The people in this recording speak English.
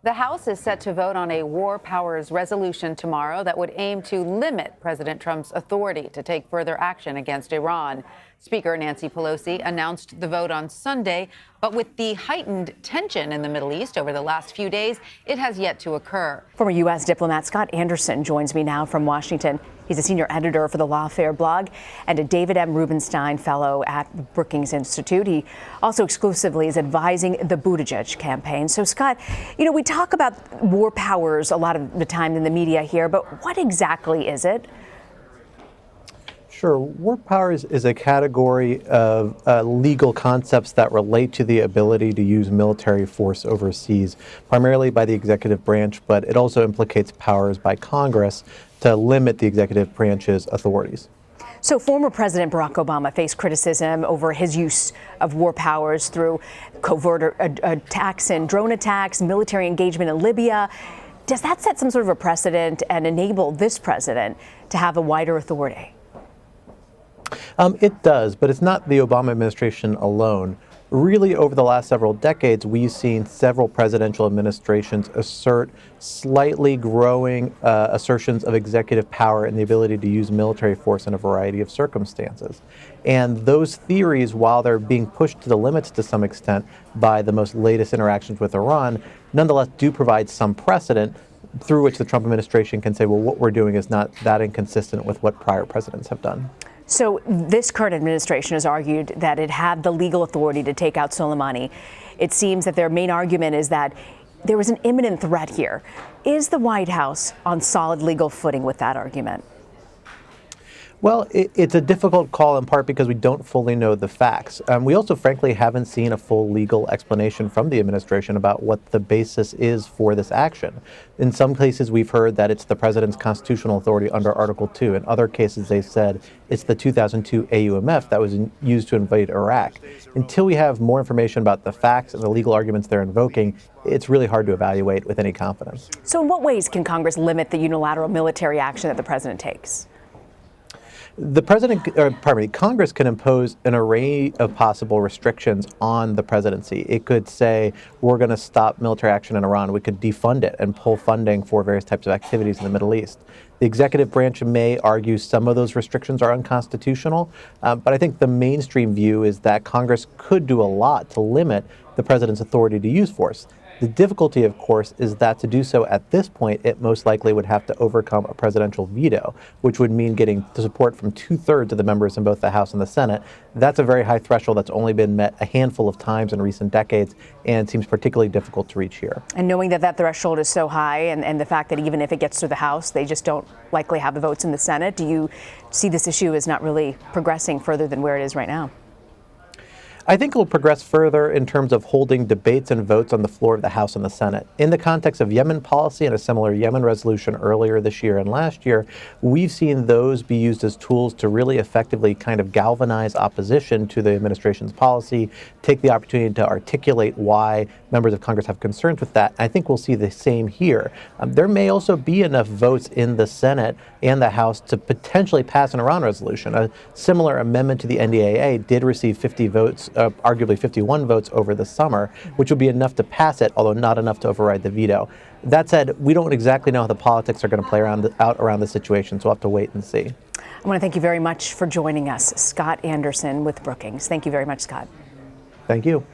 The House is set to vote on a war powers resolution tomorrow that would aim to limit President Trump's authority to take further action against Iran. Speaker Nancy Pelosi announced the vote on Sunday, but with the heightened tension in the Middle East over the last few days, it has yet to occur. Former U.S. diplomat Scott Anderson joins me now from Washington. He's a senior editor for the Lawfare blog and a David M. Rubenstein fellow at the Brookings Institute. He also exclusively is advising the Buttigieg campaign. So, Scott, we talk about war powers a lot of the time in the media here, but what exactly is it? Sure. War powers is a category of legal concepts that relate to the ability to use military force overseas, primarily by the executive branch, but it also implicates powers by Congress to limit the executive branch's authorities. So former President Barack Obama faced criticism over his use of war powers through covert attacks and drone attacks, military engagement in Libya. Does that set some sort of a precedent and enable this president to have a wider authority? It does, but it's not the Obama administration alone. Really, over the last several decades, we've seen several presidential administrations assert slightly growing assertions of executive power and the ability to use military force in a variety of circumstances. And those theories, while they're being pushed to the limits to some extent by the most latest interactions with Iran, nonetheless do provide some precedent through which the Trump administration can say, well, what we're doing is not that inconsistent with what prior presidents have done. So this current administration has argued that it had the legal authority to take out Soleimani. It seems that their main argument is that there was an imminent threat here. Is the White House on solid legal footing with that argument? Well, it's a difficult call in part because we don't fully know the facts. We also, frankly, haven't seen a full legal explanation from the administration about what the basis is for this action. In some cases, we've heard that it's the president's constitutional authority under Article 2. In other cases, they've said it's the 2002 AUMF that was used to invade Iraq. Until we have more information about the facts and the legal arguments they're invoking, it's really hard to evaluate with any confidence. So in what ways can Congress limit the unilateral military action that the president takes? Congress can impose an array of possible restrictions on the presidency. It could say, we're going to stop military action in Iran. We could defund it and pull funding for various types of activities in the Middle East. The executive branch may argue some of those restrictions are unconstitutional, but I think the mainstream view is that Congress could do a lot to limit the president's authority to use force. The difficulty, of course, is that to do so at this point, it most likely would have to overcome a presidential veto, which would mean getting the support from 2/3 of the members in both the House and the Senate. That's a very high threshold that's only been met a handful of times in recent decades and seems particularly difficult to reach here. And knowing that that threshold is so high and the fact that even if it gets through the House, they just don't likely have the votes in the Senate, do you see this issue as not really progressing further than where it is right now? I think it will progress further in terms of holding debates and votes on the floor of the House and the Senate. In the context of Yemen policy and a similar Yemen resolution earlier this year and last year, we've seen those be used as tools to really effectively kind of galvanize opposition to the administration's policy, take the opportunity to articulate why members of Congress have concerns with that. I think we'll see the same here. There may also be enough votes in the Senate and the House to potentially pass an Iran resolution. A similar amendment to the NDAA did receive 50 votes, arguably 51 votes over the summer, which would be enough to pass it, although not enough to override the veto. That said, we don't exactly know how the politics are going to play out around the situation, so we'll have to wait and see. I want to thank you very much for joining us. Scott Anderson with Brookings. Thank you very much, Scott. Thank you.